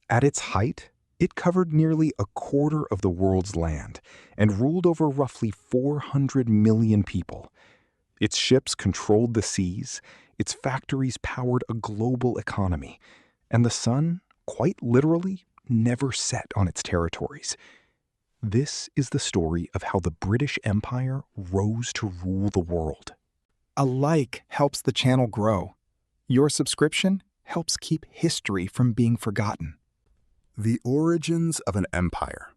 At its height, it covered nearly a quarter of the world's land and ruled over roughly 400 million people. Its ships controlled the seas, its factories powered a global economy, and the sun, quite literally, never set on its territories. This is the story of how the British Empire rose to rule the world. A like helps the channel grow. Your subscription helps keep history from being forgotten. The origins of an empire.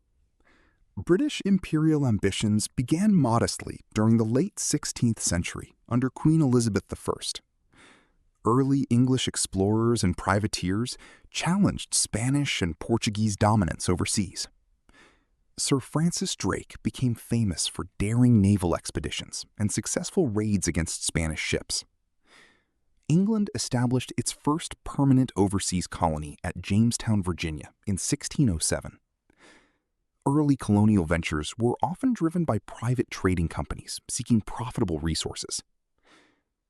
British imperial ambitions began modestly during the late 16th century under Queen Elizabeth I. Early English explorers and privateers challenged Spanish and Portuguese dominance overseas. Sir Francis Drake became famous for daring naval expeditions and successful raids against Spanish ships. England established its first permanent overseas colony at Jamestown, Virginia in 1607. Early colonial ventures were often driven by private trading companies seeking profitable resources.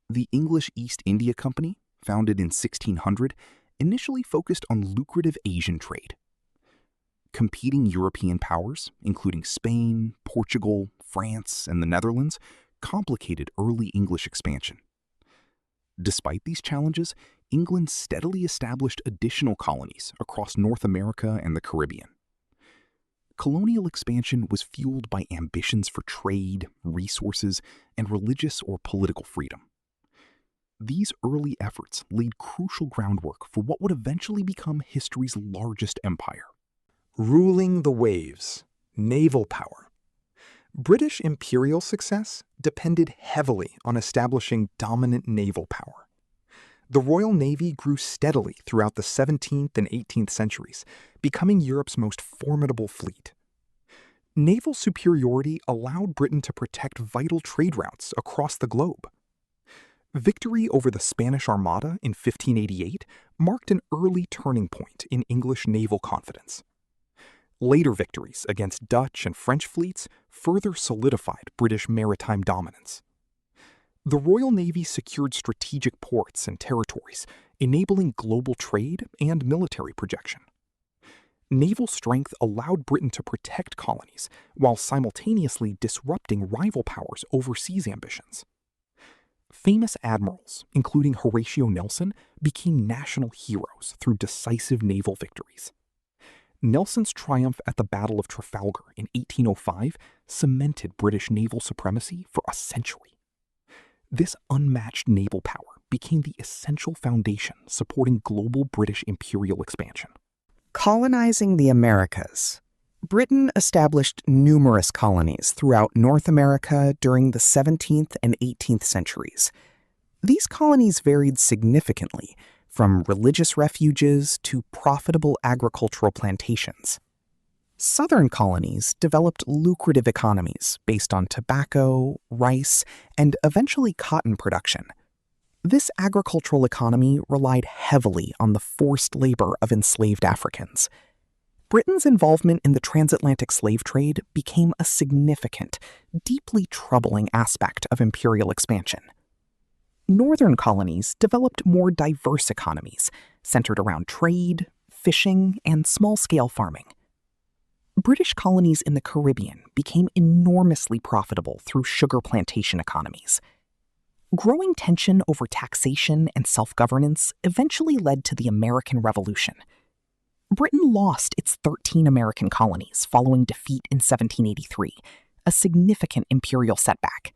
The English East India Company, founded in 1600, initially focused on lucrative Asian trade. Competing European powers, including Spain, Portugal, France, and the Netherlands, complicated early English expansion. Despite these challenges, England steadily established additional colonies across North America and the Caribbean. Colonial expansion was fueled by ambitions for trade, resources, and religious or political freedom. These early efforts laid crucial groundwork for what would eventually become history's largest empire. Ruling the waves, naval power. British imperial success depended heavily on establishing dominant naval power. The Royal Navy grew steadily throughout the 17th and 18th centuries, becoming Europe's most formidable fleet. Naval superiority allowed Britain to protect vital trade routes across the globe. Victory over the Spanish Armada in 1588 marked an early turning point in English naval confidence. Later victories against Dutch and French fleets further solidified British maritime dominance. The Royal Navy secured strategic ports and territories, enabling global trade and military projection. Naval strength allowed Britain to protect colonies while simultaneously disrupting rival powers' overseas ambitions. Famous admirals, including Horatio Nelson, became national heroes through decisive naval victories. Nelson's triumph at the Battle of Trafalgar in 1805 cemented British naval supremacy for a century. This unmatched naval power became the essential foundation supporting global British imperial expansion. Colonizing the Americas. Britain established numerous colonies throughout North America during the 17th and 18th centuries. These colonies varied significantly, from religious refuges to profitable agricultural plantations. Southern colonies developed lucrative economies based on tobacco, rice, and eventually cotton production. This agricultural economy relied heavily on the forced labor of enslaved Africans. Britain's involvement in the transatlantic slave trade became a significant, deeply troubling aspect of imperial expansion. Northern colonies developed more diverse economies, centered around trade, fishing, and small-scale farming. British colonies in the Caribbean became enormously profitable through sugar plantation economies. Growing tension over taxation and self-governance eventually led to the American Revolution. Britain lost its 13 American colonies following defeat in 1783, a significant imperial setback.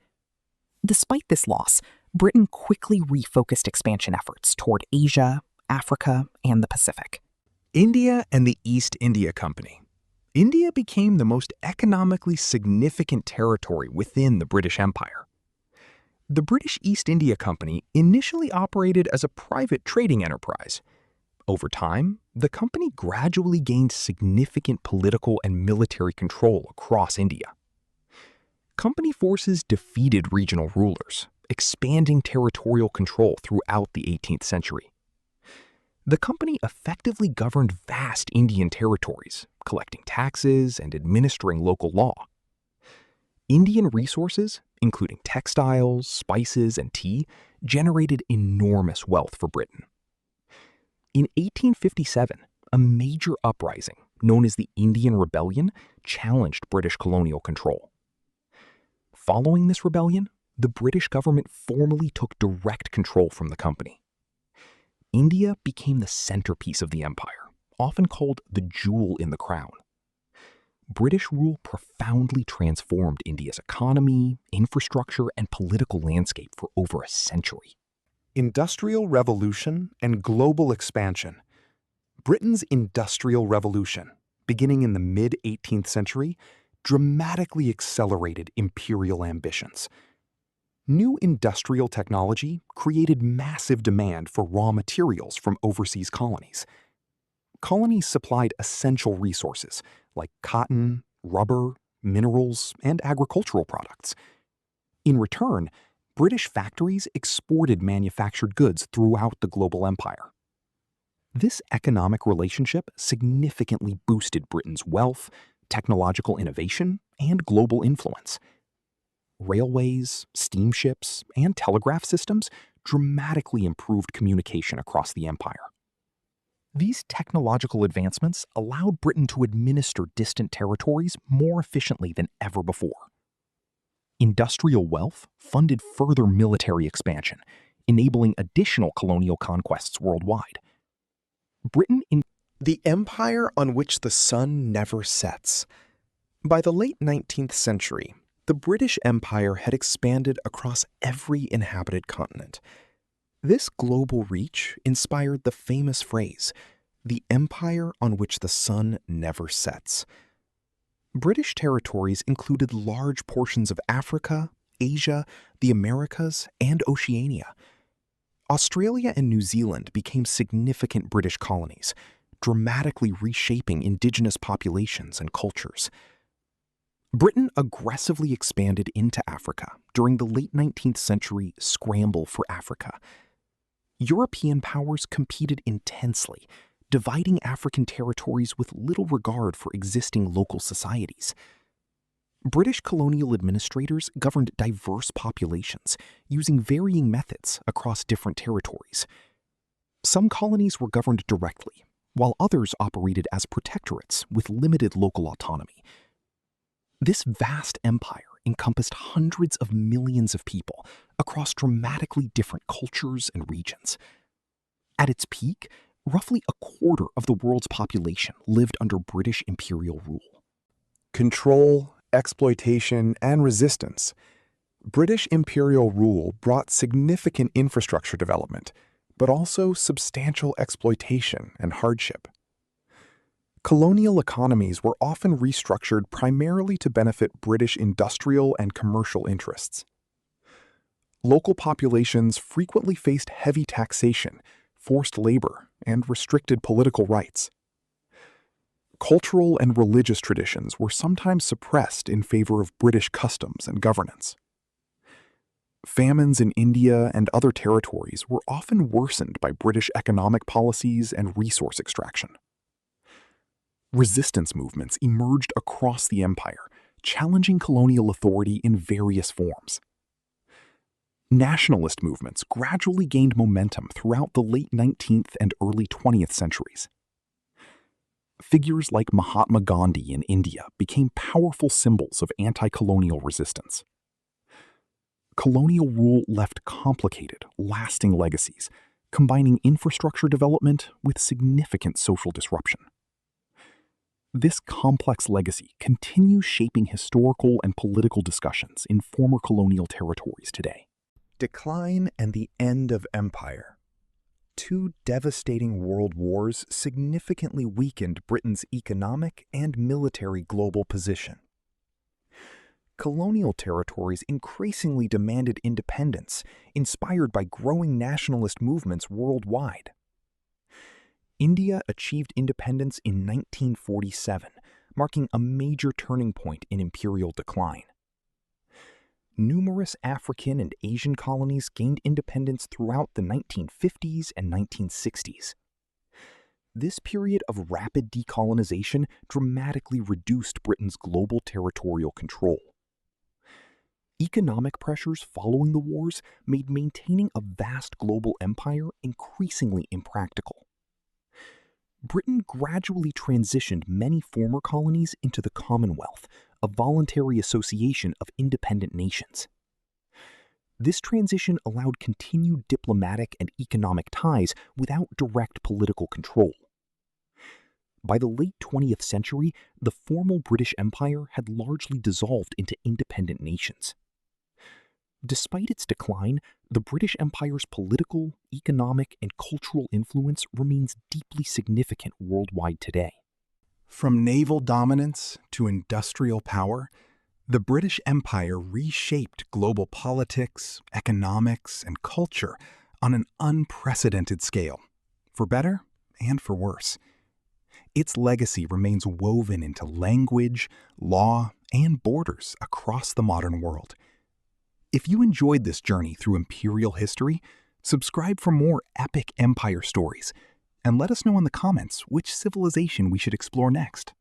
Despite this loss, Britain quickly refocused expansion efforts toward Asia, Africa, and the Pacific. India and the East India Company. India became the most economically significant territory within the British Empire. The British East India Company initially operated as a private trading enterprise. Over time, the company gradually gained significant political and military control across India. Company forces defeated regional rulers, expanding territorial control throughout the 18th century. The company effectively governed vast Indian territories, collecting taxes and administering local law. Indian resources, including textiles, spices, and tea, generated enormous wealth for Britain. In 1857, A major uprising, known as the Indian Rebellion, challenged British colonial control. Following this rebellion, the British government formally took direct control from the company. India became the centerpiece of the empire, often called the jewel in the crown. British rule profoundly transformed India's economy, infrastructure, and political landscape for over a century. Industrial Revolution and global expansion. Britain's Industrial Revolution, beginning in the mid-18th century, dramatically accelerated imperial ambitions. New industrial technology created massive demand for raw materials from overseas colonies. Colonies supplied essential resources like cotton, rubber, minerals, and agricultural products. In return, British factories exported manufactured goods throughout the global empire. This economic relationship significantly boosted Britain's wealth, technological innovation, and global influence. Railways, steamships, and telegraph systems dramatically improved communication across the empire. These technological advancements allowed Britain to administer distant territories more efficiently than ever before. Industrial wealth funded further military expansion, enabling additional colonial conquests worldwide. The empire on which the sun never sets. By the late 19th century, the British Empire had expanded across every inhabited continent. This global reach inspired the famous phrase, "the empire on which the sun never sets." British territories included large portions of Africa, Asia, the Americas, and Oceania. Australia and New Zealand became significant British colonies, dramatically reshaping indigenous populations and cultures. Britain aggressively expanded into Africa during the late 19th century scramble for Africa. European powers competed intensely, dividing African territories with little regard for existing local societies. British colonial administrators governed diverse populations using varying methods across different territories. Some colonies were governed directly, while others operated as protectorates with limited local autonomy. This vast empire encompassed hundreds of millions of people across dramatically different cultures and regions. At its peak, roughly a quarter of the world's population lived under British imperial rule. Control, exploitation, and resistance. British imperial rule brought significant infrastructure development, but also substantial exploitation and hardship. Colonial economies were often restructured primarily to benefit British industrial and commercial interests. Local populations frequently faced heavy taxation, forced labor, and restricted political rights. Cultural and religious traditions were sometimes suppressed in favor of British customs and governance. Famines in India and other territories were often worsened by British economic policies and resource extraction. Resistance movements emerged across the empire, challenging colonial authority in various forms. Nationalist movements gradually gained momentum throughout the late 19th and early 20th centuries. Figures like Mahatma Gandhi in India became powerful symbols of anti-colonial resistance. Colonial rule left complicated, lasting legacies, combining infrastructure development with significant social disruption. This complex legacy continues shaping historical and political discussions in former colonial territories today. Decline and the end of empire. Two devastating world wars significantly weakened Britain's economic and military global position. Colonial territories increasingly demanded independence, inspired by growing nationalist movements worldwide. India achieved independence in 1947, marking a major turning point in imperial decline. Numerous African and Asian colonies gained independence throughout the 1950s and 1960s. This period of rapid decolonization dramatically reduced Britain's global territorial control. Economic pressures following the wars made maintaining a vast global empire increasingly impractical. Britain gradually transitioned many former colonies into the Commonwealth, a voluntary association of independent nations. This transition allowed continued diplomatic and economic ties without direct political control. By the late 20th century, the formal British Empire had largely dissolved into independent nations. Despite its decline, the British Empire's political, economic, and cultural influence remains deeply significant worldwide today. From naval dominance to industrial power, the British Empire reshaped global politics, economics, and culture on an unprecedented scale, for better and for worse. Its legacy remains woven into language, law, and borders across the modern world. If you enjoyed this journey through imperial history, subscribe for more epic empire stories, and let us know in the comments which civilization we should explore next.